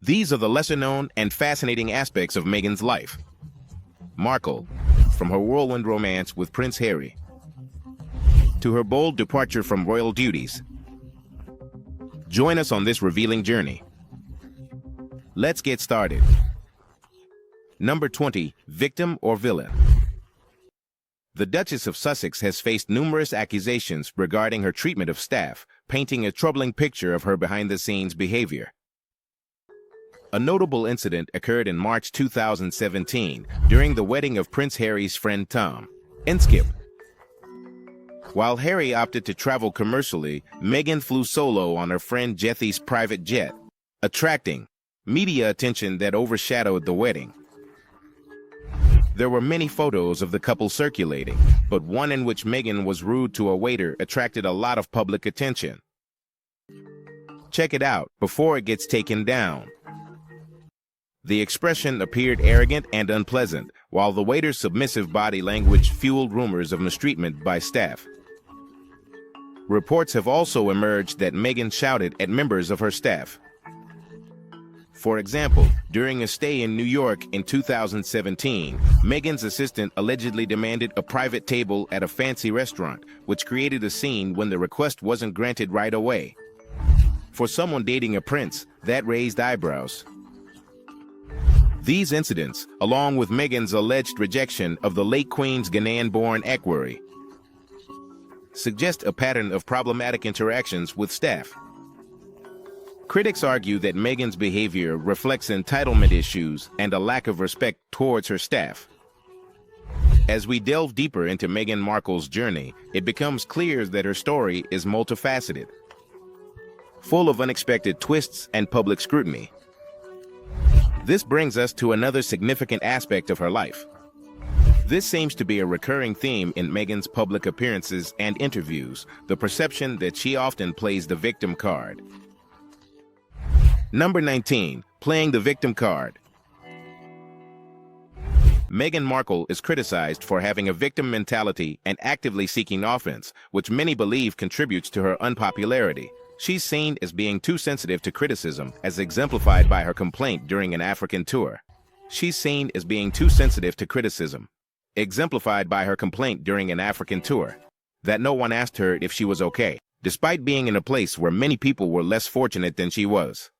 These are the lesser-known and fascinating aspects of Meghan's life. Markle, from her whirlwind romance with Prince Harry, to her bold departure from royal duties. Join us on this revealing journey. Let's get started. Number 20. Victim or villain? The Duchess of Sussex has faced numerous accusations regarding her treatment of staff, painting a troubling picture of her behind-the-scenes behavior. A notable incident occurred in March 2017 during the wedding of Prince Harry's friend Tom and Skip. While Harry opted to travel commercially, Meghan flew solo on her friend Jethy's private jet, attracting media attention that overshadowed the wedding. There were many photos of the couple circulating, but one in which Meghan was rude to a waiter attracted a lot of public attention. Check it out before it gets taken down. The expression appeared arrogant and unpleasant, while the waiter's submissive body language fueled rumors of mistreatment by staff. Reports have also emerged that Meghan shouted at members of her staff. For example, during a stay in New York in 2017, Meghan's assistant allegedly demanded a private table at a fancy restaurant, which created a scene when the request wasn't granted right away. For someone dating a prince, that raised eyebrows. These incidents, along with Meghan's alleged rejection of the late Queen's Ghanaian-born equerry, suggest a pattern of problematic interactions with staff. Critics argue that Meghan's behavior reflects entitlement issues and a lack of respect towards her staff. As we delve deeper into Meghan Markle's journey, it becomes clear that her story is multifaceted, full of unexpected twists and public scrutiny. This brings us to another significant aspect of her life. This seems to be a recurring theme in Meghan's public appearances and interviews, the perception that she often plays the victim card. Number 19. Playing the victim card. Meghan Markle is criticized for having a victim mentality and actively seeking offense, which many believe contributes to her unpopularity. She's seen as being too sensitive to criticism, as exemplified by her complaint during an African tour. She's seen as being too sensitive to criticism, exemplified by her complaint during an African tour, that no one asked her if she was okay, despite being in a place where many people were less fortunate than she was.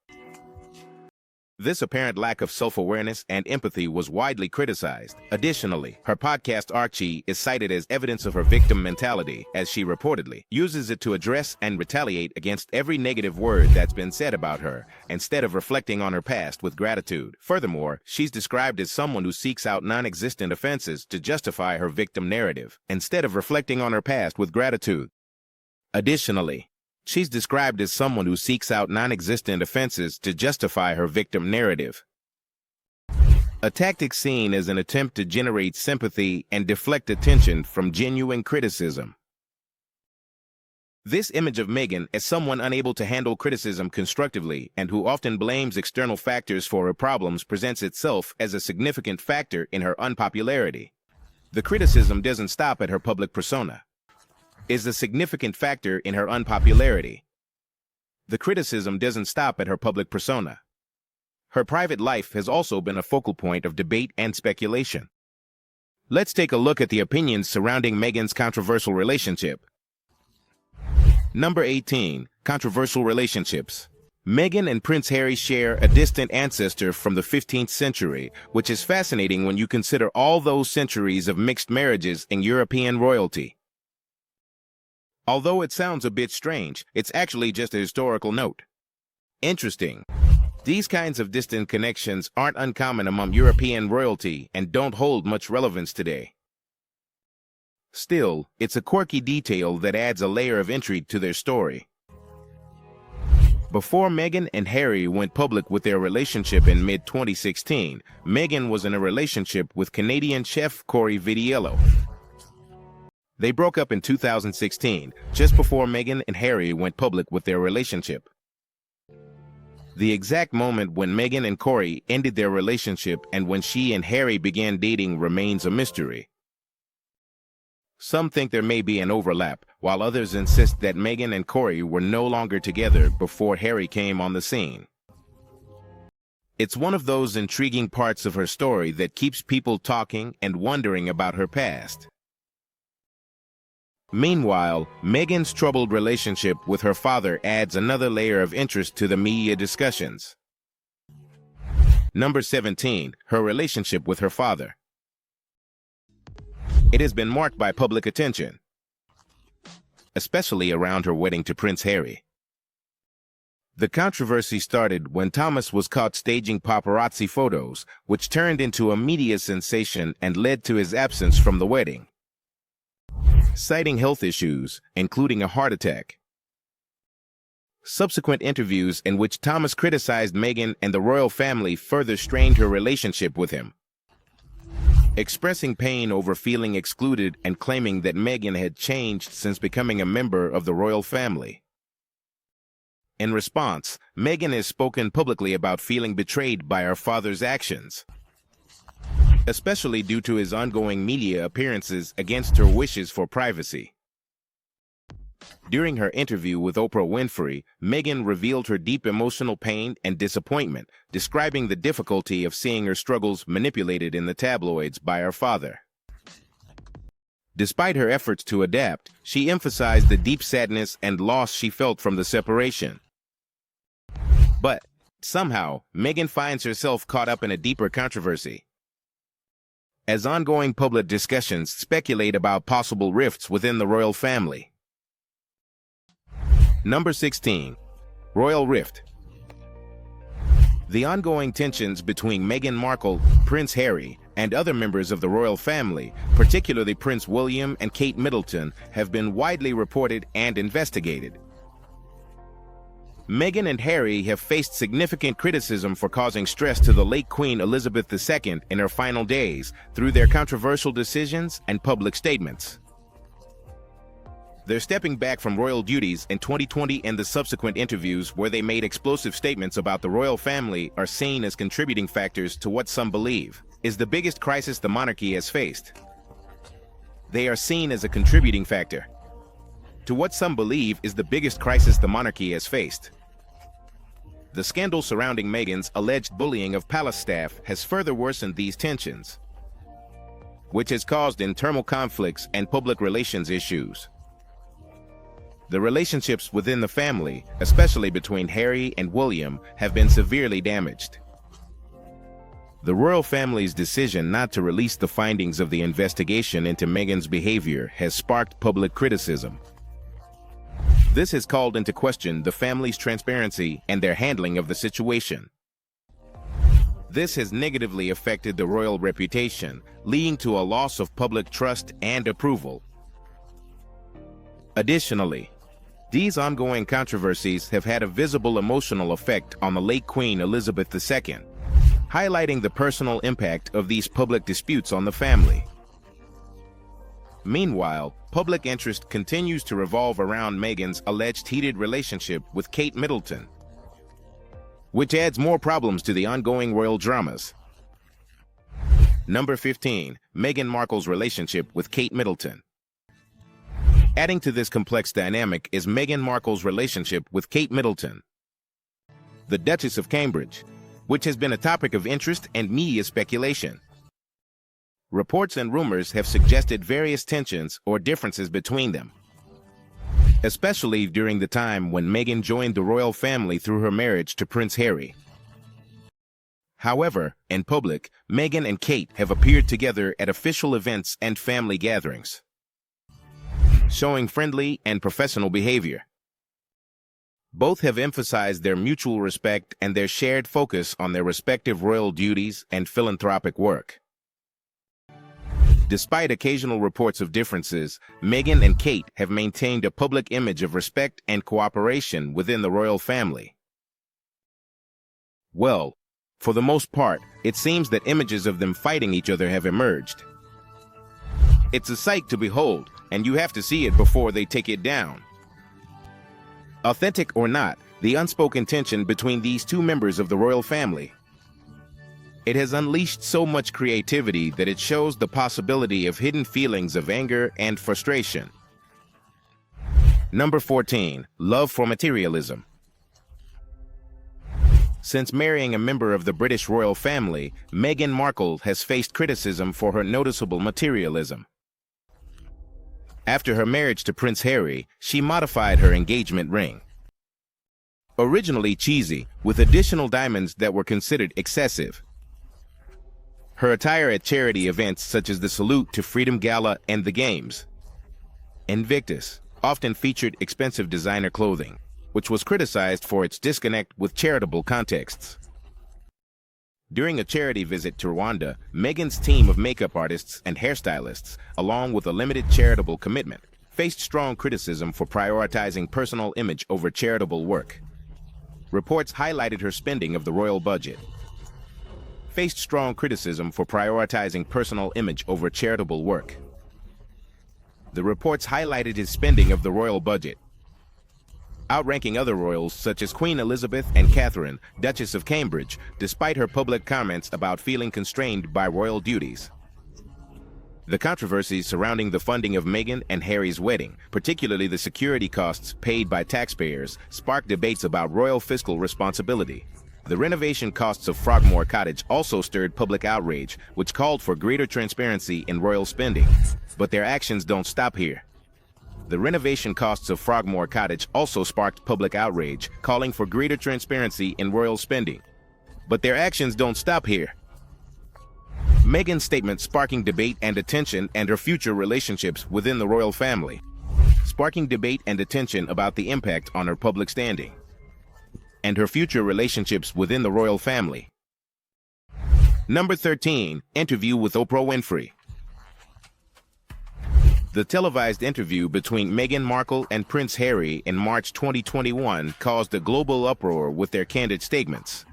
This apparent lack of self-awareness and empathy was widely criticized. Additionally, her podcast Archie is cited as evidence of her victim mentality, as she reportedly uses it to address and retaliate against every negative word that's been said about her, instead of reflecting on her past with gratitude. Furthermore, she's described as someone who seeks out non-existent offenses to justify her victim narrative, instead of reflecting on her past with gratitude. Additionally, she's described as someone who seeks out non-existent offenses to justify her victim narrative, a tactic seen as an attempt to generate sympathy and deflect attention from genuine criticism. This image of Meghan as someone unable to handle criticism constructively and who often blames external factors for her problems presents itself as a significant factor in her unpopularity. The criticism doesn't stop at her public persona. Is a significant factor in her unpopularity. The criticism doesn't stop at her public persona. Her private life has also been a focal point of debate and speculation. Let's take a look at the opinions surrounding Meghan's controversial relationship. Number 18. Controversial relationships. Meghan and Prince Harry share a distant ancestor from the 15th century, which is fascinating when you consider all those centuries of mixed marriages in European royalty. Although it sounds a bit strange, it's actually just a historical note. Interesting. These kinds of distant connections aren't uncommon among European royalty and don't hold much relevance today. Still, it's a quirky detail that adds a layer of intrigue to their story. Before Meghan and Harry went public with their relationship in mid-2016, Meghan was in a relationship with Canadian chef Corey Vitiello. They broke up in 2016, just before Meghan and Harry went public with their relationship. The exact moment when Meghan and Corey ended their relationship and when she and Harry began dating remains a mystery. Some think there may be an overlap, while others insist that Meghan and Corey were no longer together before Harry came on the scene. It's one of those intriguing parts of her story that keeps people talking and wondering about her past. Meanwhile, Meghan's troubled relationship with her father adds another layer of interest to the media discussions. Number 17. Her relationship with her father. It has been marked by public attention, especially around her wedding to Prince Harry. The controversy started when Thomas was caught staging paparazzi photos, which turned into a media sensation and led to his absence from the wedding, citing health issues, including a heart attack. Subsequent interviews in which Thomas criticized Meghan and the royal family further strained her relationship with him, expressing pain over feeling excluded and claiming that Meghan had changed since becoming a member of the royal family. In response, Meghan has spoken publicly about feeling betrayed by her father's actions, especially due to his ongoing media appearances against her wishes for privacy. During her interview with Oprah Winfrey, Meghan revealed her deep emotional pain and disappointment, describing the difficulty of seeing her struggles manipulated in the tabloids by her father. Despite her efforts to adapt, she emphasized the deep sadness and loss she felt from the separation. But, somehow, Meghan finds herself caught up in a deeper controversy, as ongoing public discussions speculate about possible rifts within the royal family. Number 16. Royal Rift. The ongoing tensions between Meghan Markle, Prince Harry, and other members of the royal family, particularly Prince William and Kate Middleton, have been widely reported and investigated. Meghan and Harry have faced significant criticism for causing stress to the late Queen Elizabeth II in her final days through their controversial decisions and public statements. Their stepping back from royal duties in 2020 and the subsequent interviews where they made explosive statements about the royal family are seen as contributing factors to what some believe is the biggest crisis the monarchy has faced. They are seen as a contributing factor to what some believe is the biggest crisis the monarchy has faced. The scandal surrounding Meghan's alleged bullying of palace staff has further worsened these tensions, which has caused internal conflicts and public relations issues. The relationships within the family, especially between Harry and William, have been severely damaged. The royal family's decision not to release the findings of the investigation into Meghan's behavior has sparked public criticism. This has called into question the family's transparency and their handling of the situation. This has negatively affected the royal reputation, leading to a loss of public trust and approval. Additionally, these ongoing controversies have had a visible emotional effect on the late Queen Elizabeth II, highlighting the personal impact of these public disputes on the family. Meanwhile, public interest continues to revolve around Meghan's alleged heated relationship with Kate Middleton, which adds more problems to the ongoing royal dramas. Number 15. Meghan Markle's relationship with Kate Middleton. Adding to this complex dynamic is Meghan Markle's relationship with Kate Middleton, the Duchess of Cambridge, which has been a topic of interest and media speculation. Reports and rumors have suggested various tensions or differences between them, especially during the time when Meghan joined the royal family through her marriage to Prince Harry. However, in public, Meghan and Kate have appeared together at official events and family gatherings, showing friendly and professional behavior. Both have emphasized their mutual respect and their shared focus on their respective royal duties and philanthropic work. Despite occasional reports of differences, Meghan and Kate have maintained a public image of respect and cooperation within the royal family. Well, for the most part, it seems that images of them fighting each other have emerged. It's a sight to behold, and you have to see it before they take it down. Authentic or not, the unspoken tension between these two members of the royal family, it has unleashed so much creativity that it shows the possibility of hidden feelings of anger and frustration. Number 14. Love for materialism. Since marrying a member of the British royal family, Meghan Markle has faced criticism for her noticeable materialism. After her marriage to Prince Harry, she modified her engagement ring. Originally cheesy, with additional diamonds that were considered excessive. Her attire at charity events such as the Salute to Freedom Gala and the Games Invictus often featured expensive designer clothing, which was criticized for its disconnect with charitable contexts. During a charity visit to Rwanda, Meghan's team of makeup artists and hairstylists, along with a limited charitable commitment, faced strong criticism for prioritizing personal image over charitable work. Reports highlighted her spending of the royal budget. Faced strong criticism for prioritizing personal image over charitable work. The reports highlighted his spending of the royal budget, outranking other royals such as Queen Elizabeth and Catherine, Duchess of Cambridge, despite her public comments about feeling constrained by royal duties. The controversies surrounding the funding of Meghan and Harry's wedding, particularly the security costs paid by taxpayers, sparked debates about royal fiscal responsibility. The renovation costs of Frogmore Cottage also stirred public outrage, which called for greater transparency in royal spending. But their actions don't stop here. The renovation costs of Frogmore Cottage also sparked public outrage, calling for greater transparency in royal spending. But their actions don't stop here. Meghan's statement sparking debate and attention and her future relationships within the royal family. Sparking debate and attention about the impact on her public standing. And her future relationships within the royal family. Number 13, interview with Oprah Winfrey. The televised interview between Meghan Markle and Prince Harry in March 2021 caused a global uproar with their candid statements.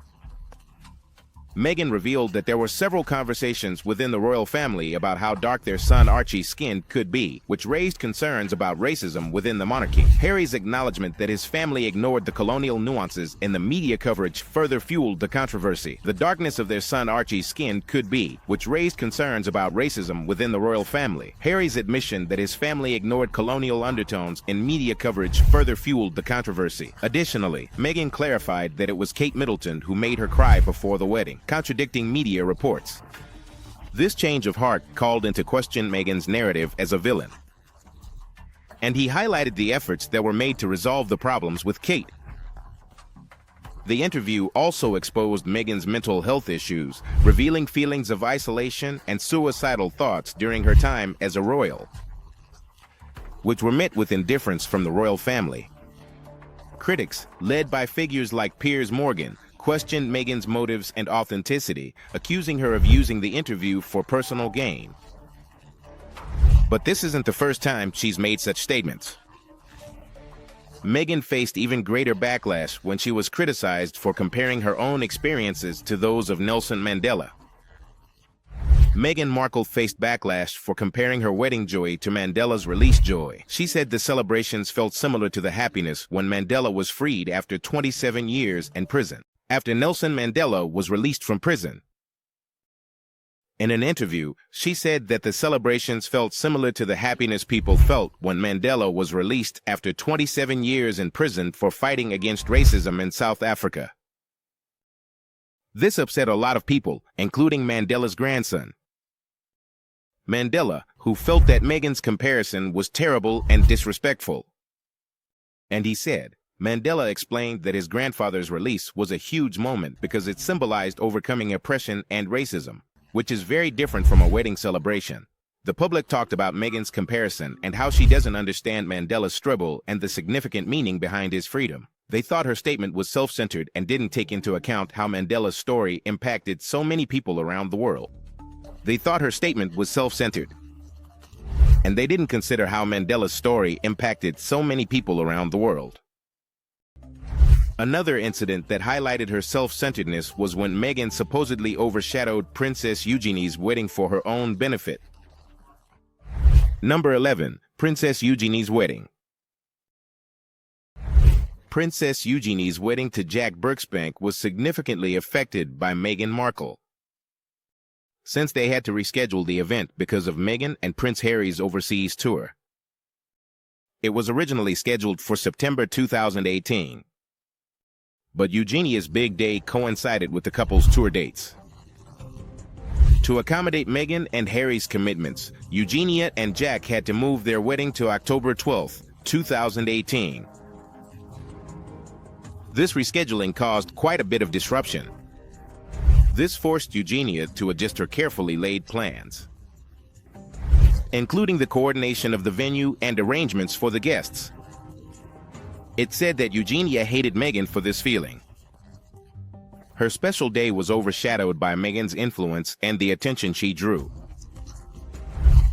Meghan revealed that there were several conversations within the royal family about how dark their son Archie's skin could be, which raised concerns about racism within the monarchy. Harry's acknowledgement that his family ignored the colonial nuances in the media coverage further fueled the controversy. The darkness of their son Archie's skin could be, which raised concerns about racism within the royal family. Harry's admission that his family ignored colonial undertones in media coverage further fueled the controversy. Additionally, Meghan clarified that it was Kate Middleton who made her cry before the wedding, contradicting media reports. This change of heart called into question Meghan's narrative as a villain. And he highlighted the efforts that were made to resolve the problems with Kate. The interview also exposed Meghan's mental health issues, revealing feelings of isolation and suicidal thoughts during her time as a royal, which were met with indifference from the royal family. Critics, led by figures like Piers Morgan, questioned Meghan's motives and authenticity, accusing her of using the interview for personal gain. But this isn't the first time she's made such statements. Meghan faced even greater backlash when she was criticized for comparing her own experiences to those of Nelson Mandela. Meghan Markle faced backlash for comparing her wedding joy to Mandela's release joy. She said the celebrations felt similar to the happiness when Mandela was freed after 27 years in prison, after Nelson Mandela was released from prison. In an interview, she said that the celebrations felt similar to the happiness people felt when Mandela was released after 27 years in prison for fighting against racism in South Africa. This upset a lot of people, including Mandela's grandson, Mandela, who felt that Meghan's comparison was terrible and disrespectful. And he said, Mandela explained that his grandfather's release was a huge moment because it symbolized overcoming oppression and racism, which is very different from a wedding celebration. The public talked about Meghan's comparison and how she doesn't understand Mandela's struggle and the significant meaning behind his freedom. They thought her statement was self-centered and didn't take into account how Mandela's story impacted so many people around the world. They thought her statement was self-centered, and they didn't consider how Mandela's story impacted so many people around the world. Another incident that highlighted her self-centeredness was when Meghan supposedly overshadowed Princess Eugenie's wedding for her own benefit. Number 11. Princess Eugenie's wedding. Princess Eugenie's wedding to Jack Brooksbank was significantly affected by Meghan Markle, since they had to reschedule the event because of Meghan and Prince Harry's overseas tour. It was originally scheduled for September 2018. But Eugenia's big day coincided with the couple's tour dates. To accommodate Meghan and Harry's commitments, Eugenia and Jack had to move their wedding to October 12, 2018. This rescheduling caused quite a bit of disruption. This forced Eugenia to adjust her carefully laid plans, including the coordination of the venue and arrangements for the guests. It's said that Eugenia hated Meghan for this feeling. Her special day was overshadowed by Meghan's influence and the attention she drew.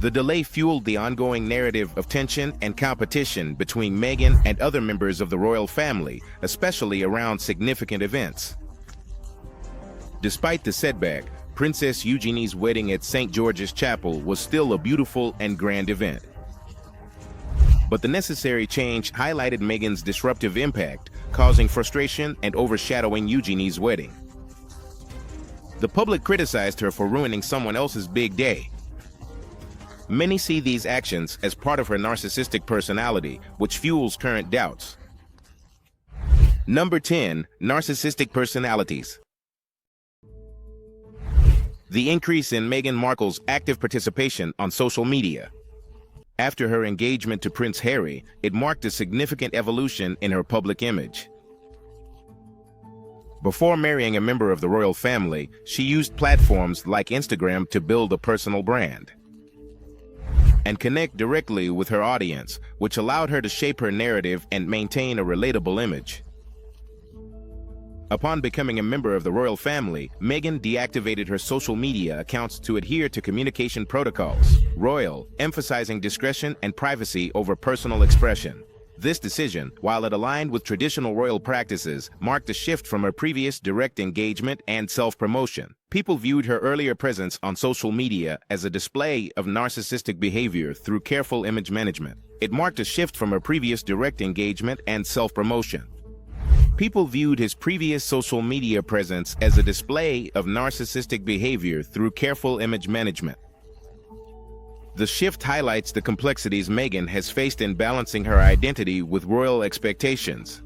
The delay fueled the ongoing narrative of tension and competition between Meghan and other members of the royal family, especially around significant events. Despite the setback, Princess Eugenie's wedding at St. George's Chapel was still a beautiful and grand event. But the necessary change highlighted Meghan's disruptive impact, causing frustration and overshadowing Eugenie's wedding. The public criticized her for ruining someone else's big day. Many see these actions as part of her narcissistic personality, which fuels current doubts. Number 10. Narcissistic personalities. The increase in Meghan Markle's active participation on social media. After her engagement to Prince Harry, it marked a significant evolution in her public image. Before marrying a member of the royal family, she used platforms like Instagram to build a personal brand and connect directly with her audience, which allowed her to shape her narrative and maintain a relatable image. Upon becoming a member of the royal family, Meghan deactivated her social media accounts to adhere to communication protocols, emphasizing discretion and privacy over personal expression. This decision, while it aligned with traditional royal practices, marked a shift from her previous direct engagement and self-promotion. People viewed her earlier presence on social media as a display of narcissistic behavior through careful image management. It marked a shift from her previous direct engagement and self-promotion. People viewed his previous social media presence as a display of narcissistic behavior through careful image management. The shift highlights the complexities Meghan has faced in balancing her identity with royal expectations.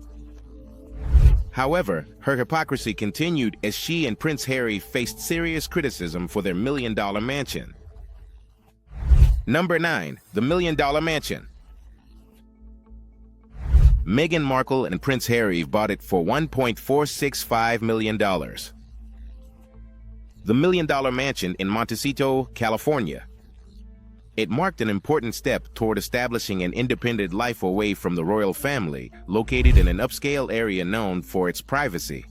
However, her hypocrisy continued as she and Prince Harry faced serious criticism for their million-dollar mansion. Number 9. The Million-Dollar Mansion. Meghan Markle and Prince Harry bought it for $1.465 million. The million-dollar mansion in Montecito, California. It marked an important step toward establishing an independent life away from the royal family, located in an upscale area known for its privacy.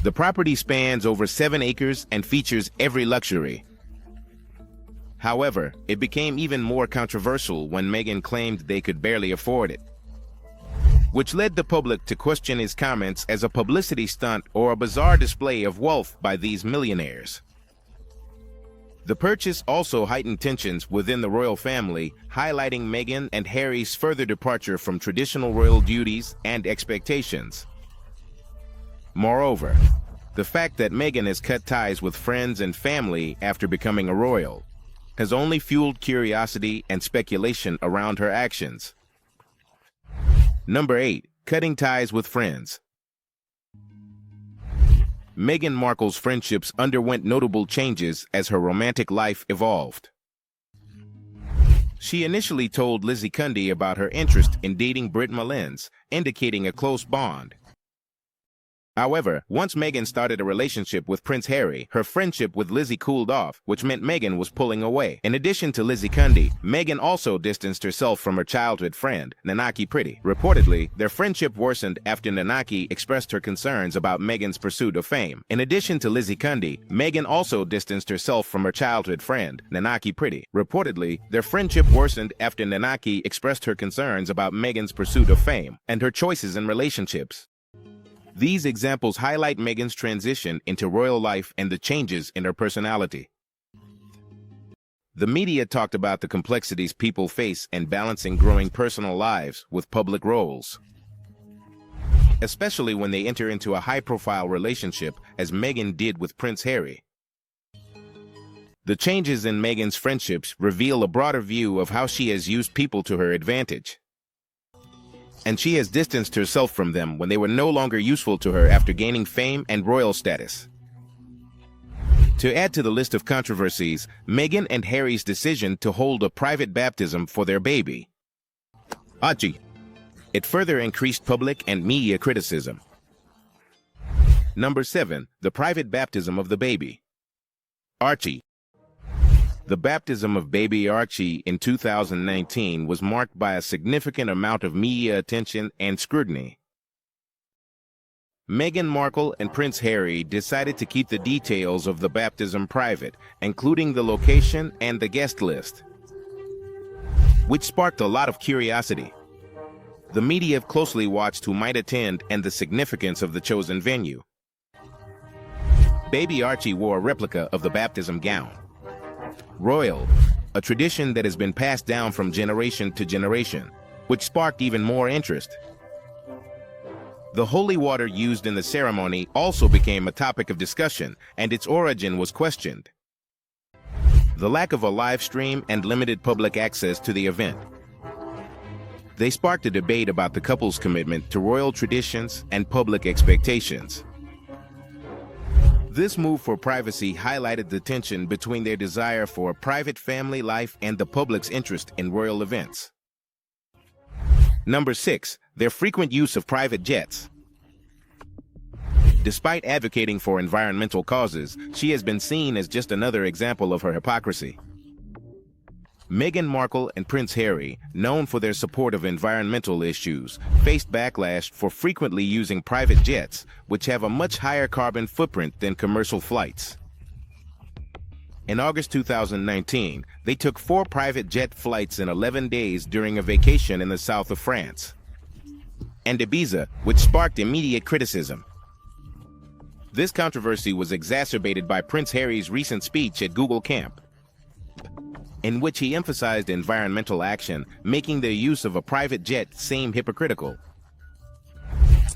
The property spans over 7 acres and features every luxury. However, it became even more controversial when Meghan claimed they could barely afford it, which led the public to question his comments as a publicity stunt or a bizarre display of wealth by these millionaires. The purchase also heightened tensions within the royal family, highlighting Meghan and Harry's further departure from traditional royal duties and expectations. Moreover, the fact that Meghan has cut ties with friends and family after becoming a royal has only fueled curiosity and speculation around her actions. Number 8. Cutting ties with friends. Meghan Markle's friendships underwent notable changes as her romantic life evolved. She initially told Lizzie Cundy about her interest in dating Brit Mullins, indicating a close bond. However, once Meghan started a relationship with Prince Harry, her friendship with Lizzie cooled off, which meant Meghan was pulling away. In addition to Lizzie Cundy, Meghan also distanced herself from her childhood friend, Nanaki Pretty. Reportedly, their friendship worsened after Nanaki expressed her concerns about Meghan's pursuit of fame. In addition to Lizzie Cundy, Meghan also distanced herself from her childhood friend, Nanaki Pretty. Reportedly, their friendship worsened after Nanaki expressed her concerns about Meghan's pursuit of fame and her choices in relationships. These examples highlight Meghan's transition into royal life and the changes in her personality. The media talked about the complexities people face in balancing growing personal lives with public roles, especially when they enter into a high-profile relationship, as Meghan did with Prince Harry. The changes in Meghan's friendships reveal a broader view of how she has used people to her advantage. and she has distanced herself from them when they were no longer useful to her after gaining fame and royal status. To add to the list of controversies, Meghan and Harry's decision to hold a private baptism for their baby, Archie. It further increased public and media criticism. Number 7. The private baptism of the baby, Archie. The baptism of baby Archie in 2019 was marked by a significant amount of media attention and scrutiny. Meghan Markle and Prince Harry decided to keep the details of the baptism private, including the location and the guest list, which sparked a lot of curiosity. The media closely watched who might attend and the significance of the chosen venue. Baby Archie wore a replica of the baptism gown, royal, a tradition that has been passed down from generation to generation, which sparked even more interest. The holy water used in the ceremony also became a topic of discussion, and its origin was questioned. The lack of a live stream and limited public access to the event. They sparked a debate about the couple's commitment to royal traditions and public expectations. This move for privacy highlighted the tension between their desire for a private family life and the public's interest in royal events. Number 6. Their frequent use of private jets. Despite advocating for environmental causes, she has been seen as just another example of her hypocrisy. Meghan Markle and Prince Harry, known for their support of environmental issues, faced backlash for frequently using private jets, which have a much higher carbon footprint than commercial flights. In August 2019, they took 4 private jet flights in 11 days during a vacation in the south of France and Ibiza, which sparked immediate criticism. This controversy was exacerbated by Prince Harry's recent speech at Google Camp, in which he emphasized environmental action, making their use of a private jet seem hypocritical.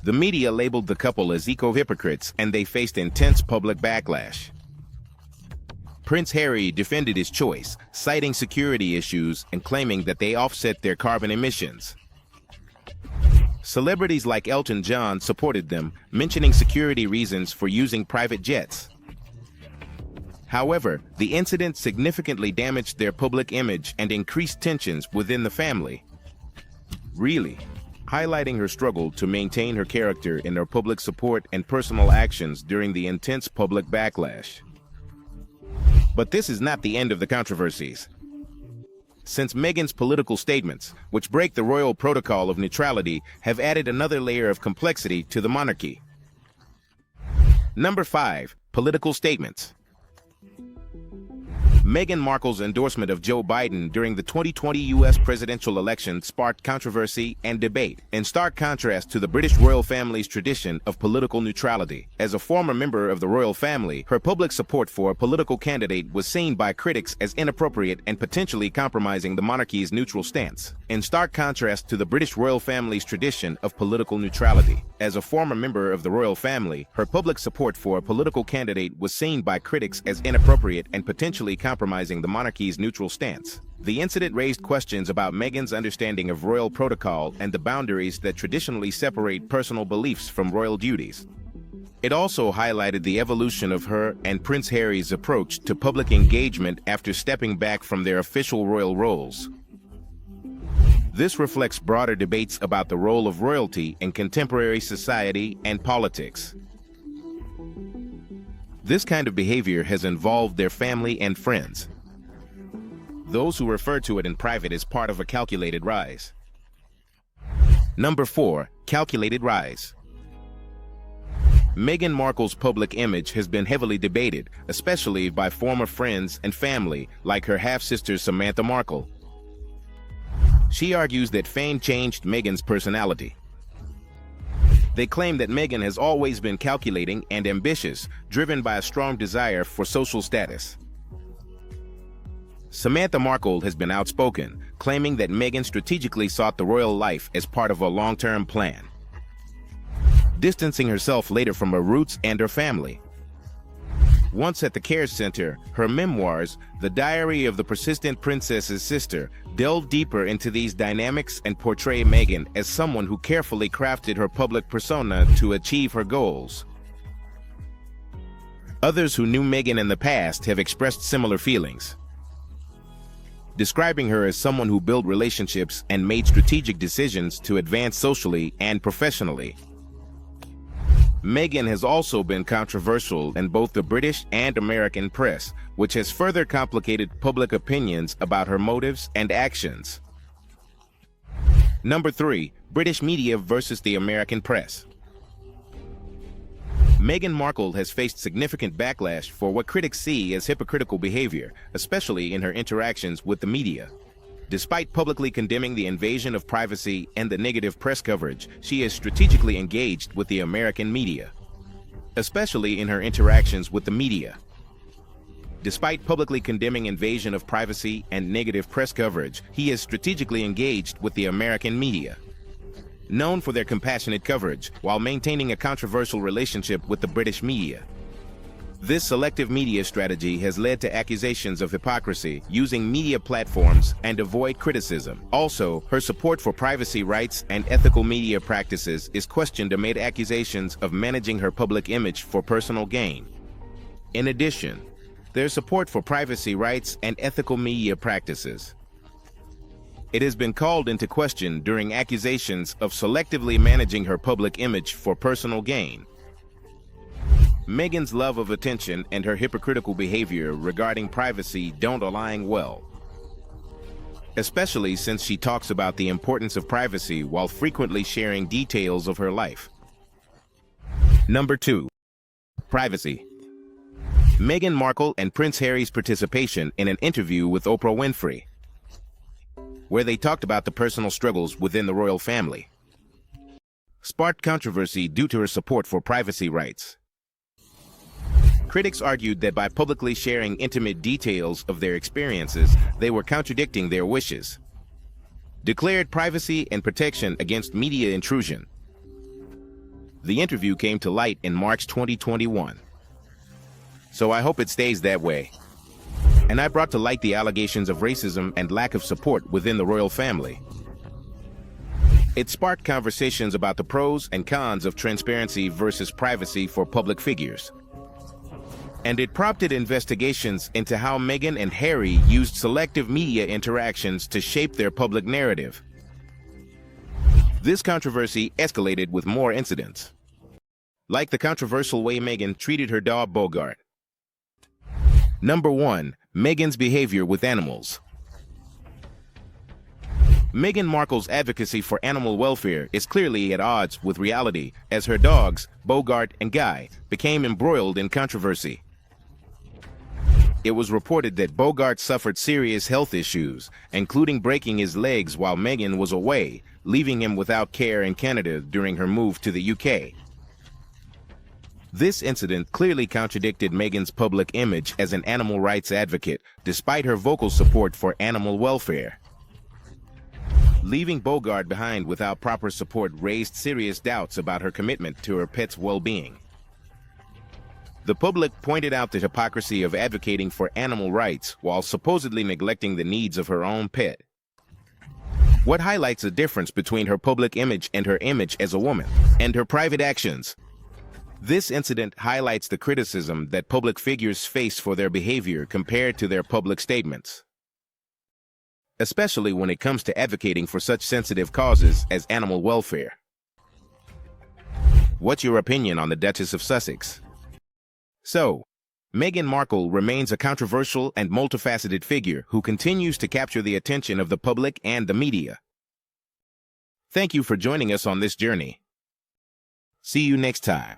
The media labeled the couple as eco-hypocrites, and they faced intense public backlash. Prince Harry defended his choice, citing security issues and claiming that they offset their carbon emissions. Celebrities like Elton John supported them, mentioning security reasons for using private jets. However, the incident significantly damaged their public image and increased tensions within the family, really highlighting her struggle to maintain her character in her public support and personal actions during the intense public backlash. But this is not the end of the controversies. Since Meghan's political statements, which break the royal protocol of neutrality, have added another layer of complexity to the monarchy. Number 5. Political statements. Meghan Markle's endorsement of Joe Biden during the 2020 U.S. presidential election sparked controversy and debate, in stark contrast to the British royal family's tradition of political neutrality. As a former member of the royal family, her public support for a political candidate was seen by critics as inappropriate and potentially compromising the monarchy's neutral stance. In stark contrast to the British royal family's tradition of political neutrality. As a former member of the royal family, her public support for a political candidate was seen by critics as inappropriate and potentially compromising the monarchy's neutral stance. The incident raised questions about Meghan's understanding of royal protocol and the boundaries that traditionally separate personal beliefs from royal duties. It also highlighted the evolution of her and Prince Harry's approach to public engagement after stepping back from their official royal roles. This reflects broader debates about the role of royalty in contemporary society and politics. This kind of behavior has involved their family and friends, those who refer to it in private as part of a calculated rise. Number 4. Calculated rise. Meghan Markle's public image has been heavily debated, especially by former friends and family like her half-sister Samantha Markle. She argues that fame changed Meghan's personality. They claim that Meghan has always been calculating and ambitious, driven by a strong desire for social status. Samantha Markle has been outspoken, claiming that Meghan strategically sought the royal life as part of a long-term plan, distancing herself later from her roots and her family. Once at the care center, her memoirs, The Diary of the Persistent Princess's Sister, delve deeper into these dynamics and portray Meghan as someone who carefully crafted her public persona to achieve her goals. Others who knew Meghan in the past have expressed similar feelings, describing her as someone who built relationships and made strategic decisions to advance socially and professionally. Meghan has also been controversial in both the British and American press, which has further complicated public opinions about her motives and actions. Number 3. British media versus the American press. Meghan Markle has faced significant backlash for what critics see as hypocritical behavior, especially in her interactions with the media. Despite publicly condemning the invasion of privacy and the negative press coverage, she is strategically engaged with the American media, especially in her interactions with the media. Despite publicly condemning invasion of privacy and negative press coverage, he is strategically engaged with the American media, known for their compassionate coverage, while maintaining a controversial relationship with the British media. This selective media strategy has led to accusations of hypocrisy, using media platforms and avoid criticism. Also, her support for privacy rights and ethical media practices is questioned amid accusations of managing her public image for personal gain. In addition, their support for privacy rights and ethical media practices, it has been called into question during accusations of selectively managing her public image for personal gain. Meghan's love of attention and her hypocritical behavior regarding privacy don't align well, especially since she talks about the importance of privacy while frequently sharing details of her life. Number 2. Privacy. Meghan Markle and Prince Harry's participation in an interview with Oprah Winfrey, where they talked about the personal struggles within the royal family, sparked controversy due to her support for privacy rights. Critics argued that by publicly sharing intimate details of their experiences, they were contradicting their wishes, declared privacy and protection against media intrusion. The interview came to light in March 2021, so I hope it stays that way. And I brought to light the allegations of racism and lack of support within the royal family. It sparked conversations about the pros and cons of transparency versus privacy for public figures. And it prompted investigations into how Meghan and Harry used selective media interactions to shape their public narrative. This controversy escalated with more incidents, like the controversial way Meghan treated her dog Bogart. Number 1. Meghan's behavior with animals. Meghan Markle's advocacy for animal welfare is clearly at odds with reality, as her dogs, Bogart and Guy, became embroiled in controversy. It was reported that Bogart suffered serious health issues, including breaking his legs while Meghan was away, leaving him without care in Canada during her move to the UK. This incident clearly contradicted Meghan's public image as an animal rights advocate, despite her vocal support for animal welfare. Leaving Bogart behind without proper support raised serious doubts about her commitment to her pet's well-being. The public pointed out the hypocrisy of advocating for animal rights while supposedly neglecting the needs of her own pet. What highlights the difference between her public image and her image as a woman, and her private actions? This incident highlights the criticism that public figures face for their behavior compared to their public statements, especially when it comes to advocating for such sensitive causes as animal welfare. What's your opinion on the Duchess of Sussex? So, Meghan Markle remains a controversial and multifaceted figure who continues to capture the attention of the public and the media. Thank you for joining us on this journey. See you next time.